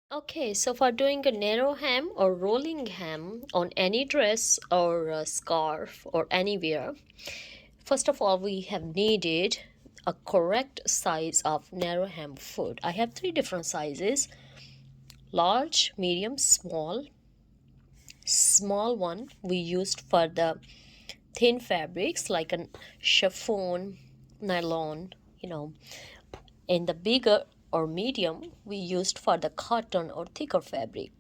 Okay, so for doing a narrow hem or rolling hem on any dress or a scarf or anywhere, first of all, we have needed a correct size of narrow hem foot. I have three different sizes: large, medium, small. Small one we used for the thin fabrics like a chiffon, nylon, you know, and the bigger or medium we used for the cotton or thicker fabric.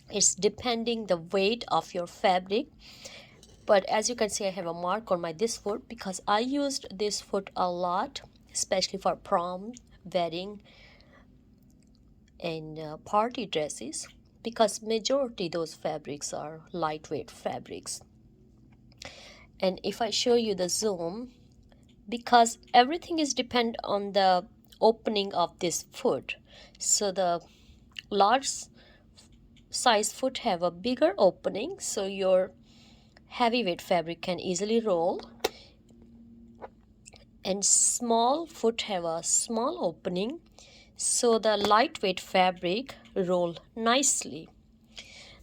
It's depending the weight of your fabric, but as you can see, I have a mark on my this foot because I used this foot a lot, especially for prom, wedding, and party dresses, because majority those fabrics are lightweight fabrics. And if I show you the zoom, because everything is depend on the opening of this foot, so the large size foot have a bigger opening, so your heavyweight fabric can easily roll, and small foot have a small opening, so the lightweight fabric roll nicely.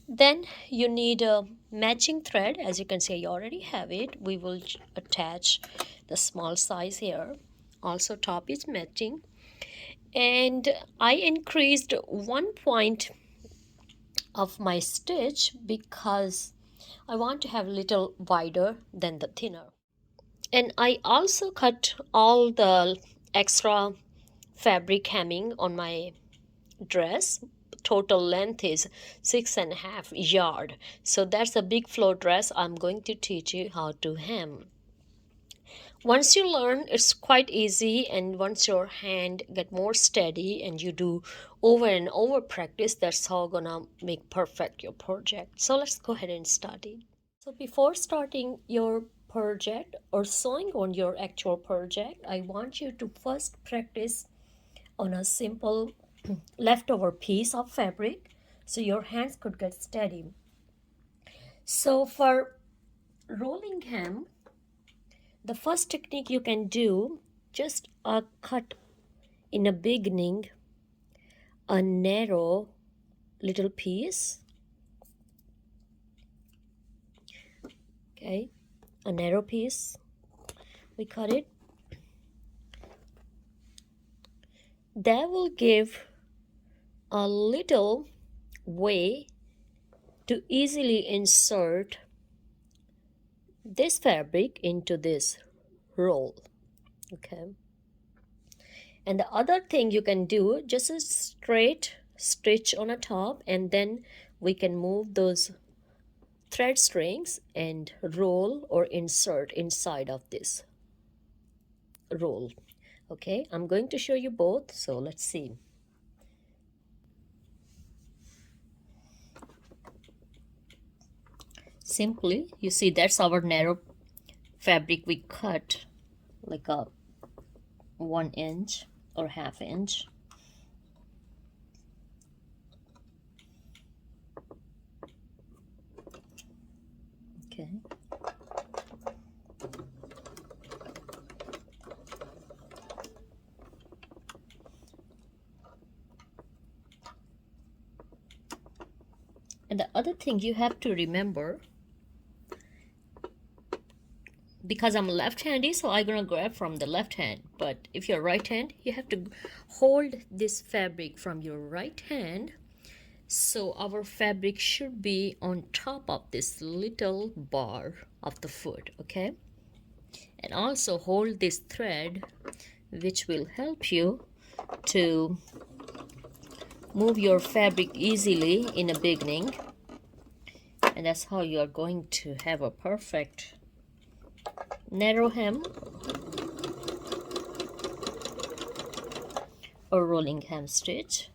Then you need a matching thread. As you can see, I already have it. We will attach the small size here. Also top is matching, and I increased 1 point of my stitch because I want to have a little wider than the thinner. And I also cut all the extra fabric hemming on my dress. Total length is 6.5 yards, so that's a big floor dress. I'm going to teach you how to hem. Once you learn, it's quite easy, and once your hand get more steady and you do over and over practice, that's how gonna make perfect your project. So let's go ahead and start it. So before starting your project or sewing on your actual project, I want you to first practice on a simple leftover piece of fabric so your hands could get steady. So for rolling hem, the first technique you can do, just cut in a beginning a narrow little piece. Okay, a narrow piece, we cut it. That will give a little way to easily insert this fabric into this roll. Okay, and the other thing you can do, just a straight stitch on a top, and then we can move those thread strings and roll or insert inside of this roll. Okay, I'm going to show you both, so let's see. Simply, you see, that's our narrow fabric we cut like a 1 inch or ½ inch. Okay, and the other thing you have to remember, because I'm left-handed, so I'm gonna grab from the left hand, but if you're right hand, you have to hold this fabric from your right hand, so our fabric should be on top of this little bar of the foot. Okay, and also hold this thread, which will help you to move your fabric easily in the beginning, and that's how you are going to have a perfect narrow hem or rolling hem stitch.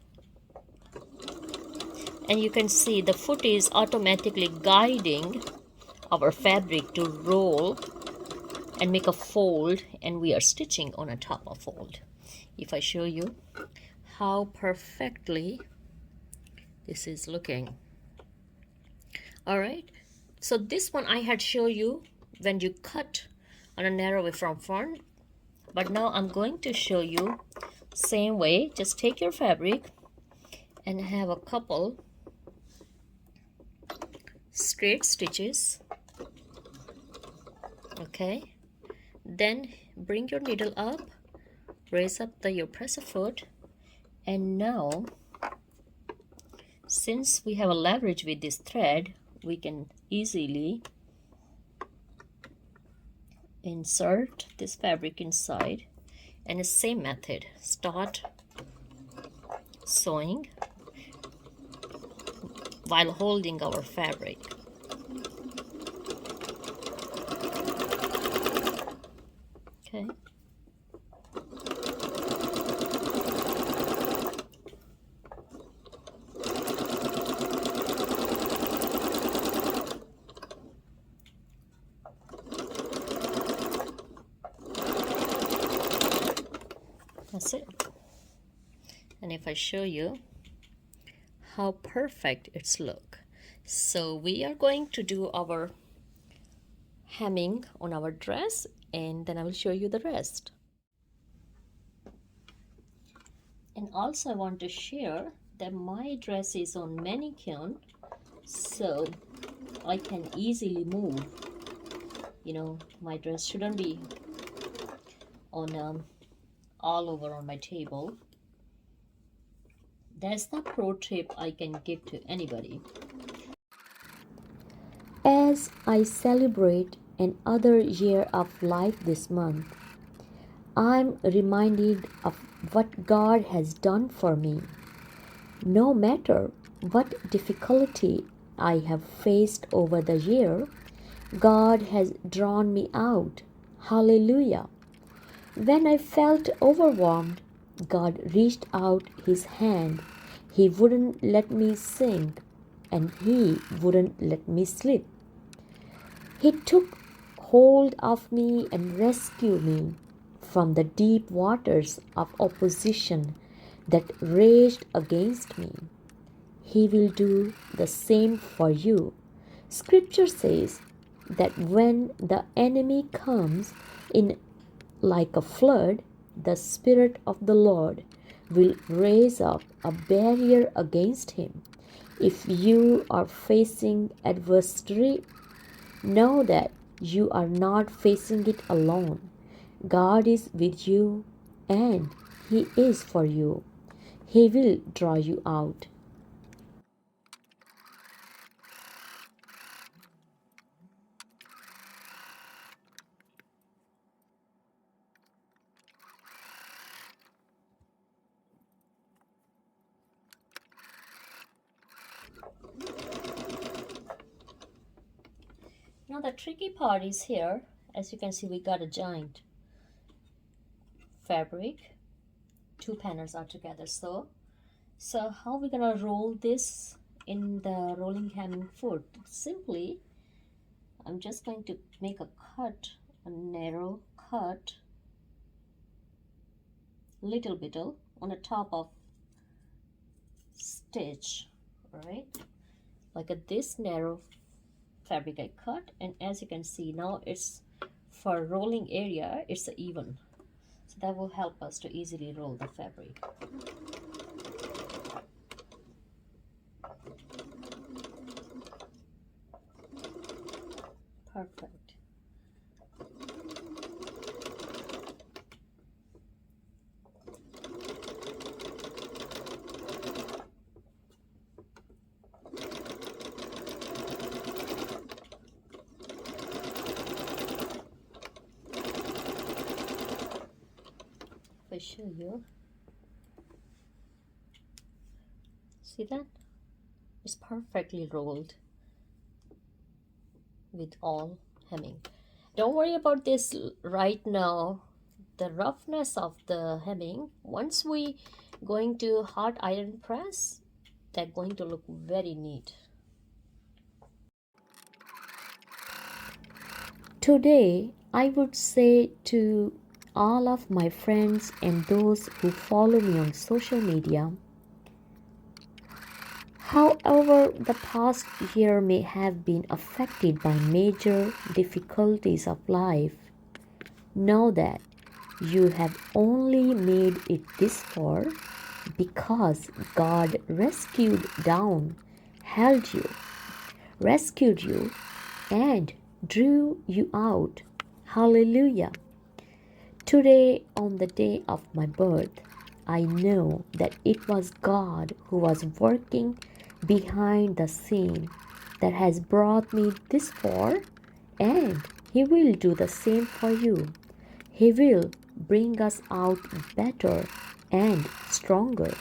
And you can see the foot is automatically guiding our fabric to roll and make a fold, and we are stitching on a top of fold. If I show you how perfectly this is looking. All right, so this one I had shown you when you cut on a narrow way from front, but now I'm going to show you same way. Just take your fabric and have a couple straight stitches. Okay, then bring your needle up, raise up your presser foot, and now since we have a leverage with this thread, we can easily insert this fabric inside. And the same method, start sewing while holding our fabric. Okay. That's it. And if I show you how perfect it's look. So we are going to do our hemming on our dress, and then I will show you the rest. And also I want to share that my dress is on mannequin, so I can easily move. You know, my dress shouldn't be on all over on my table. That's the pro tip I can give to anybody. As I celebrate another year of life this month, I'm reminded of what God has done for me. No matter what difficulty I have faced over the year, God has drawn me out. Hallelujah. When I felt overwhelmed, God reached out His hand. He wouldn't let me sink, and He wouldn't let me slip. He took hold of me and rescued me from the deep waters of opposition that raged against me. He will do the same for you. Scripture says that when the enemy comes in like a flood, the Spirit of the Lord will raise up a barrier against him. If you are facing adversity, know that you are not facing it alone. God is with you and He is for you. He will draw you out. Now the tricky part is here. As you can see, we got a giant fabric. Two panels are together. So how we gonna roll this in the rolling hemming foot? Simply, I'm just going to make a cut, a narrow cut, little bit on the top of stitch, right? Like this narrow fabric I cut, and as you can see now it's for rolling area, it's even, so that will help us to easily roll the fabric. Perfect. I show you, see that it's perfectly rolled with all hemming. Don't worry about this right now, the roughness of the hemming. Once we going to hot iron press, they're going to look very neat. Today I would say to all of my friends and those who follow me on social media, however the past year may have been affected by major difficulties of life, know that you have only made it this far because God rescued you, and drew you out. Hallelujah. Today, on the day of my birth, I know that it was God who was working behind the scene that has brought me this far, and He will do the same for you. He will bring us out better and stronger.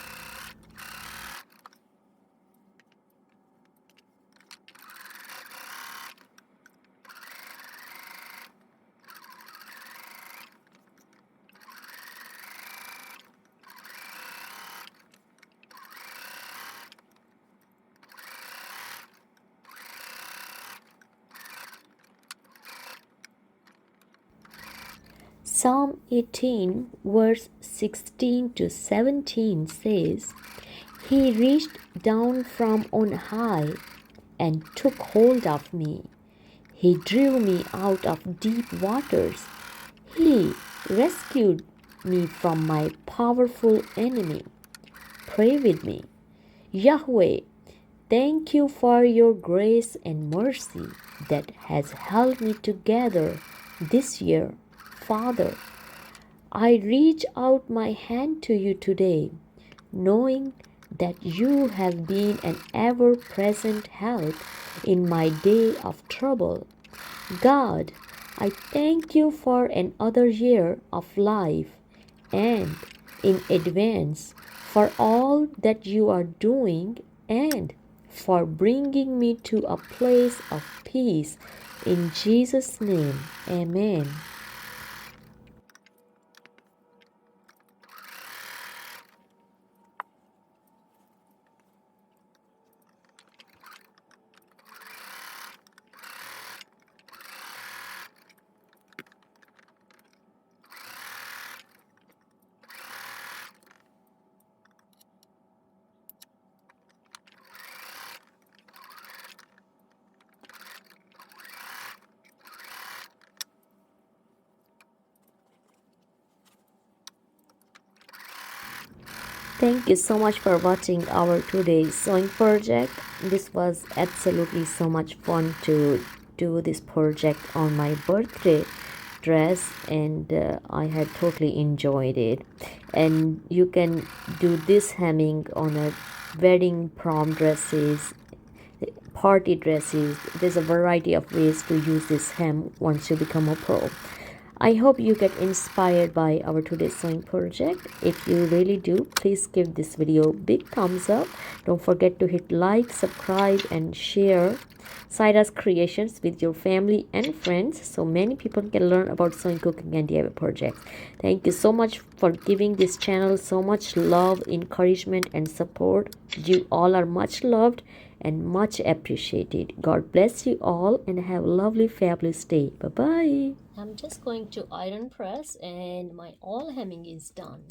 Psalm 18, verse 16 to 17 says, He reached down from on high and took hold of me. He drew me out of deep waters. He rescued me from my powerful enemy. Pray with me. Yahweh, thank you for your grace and mercy that has held me together this year. Father, I reach out my hand to you today, knowing that you have been an ever-present help in my day of trouble. God, I thank you for another year of life and in advance for all that you are doing and for bringing me to a place of peace. In Jesus' name, amen. Thank you so much for watching our today's sewing project. This was absolutely so much fun to do this project on my birthday dress, and I had totally enjoyed it. And you can do this hemming on a wedding, prom dresses, party dresses. There's a variety of ways to use this hem once you become a pro. I hope you get inspired by our today's sewing project. If you really do, please give this video a big thumbs up. Don't forget to hit like, subscribe, and share Saira's creations with your family and friends so many people can learn about sewing, cooking, and DIY projects. Thank you so much for giving this channel so much love, encouragement, and support. You all are much loved and much appreciated. God bless you all and have a lovely, fabulous day. Bye-bye. I'm just going to iron press and my all hemming is done.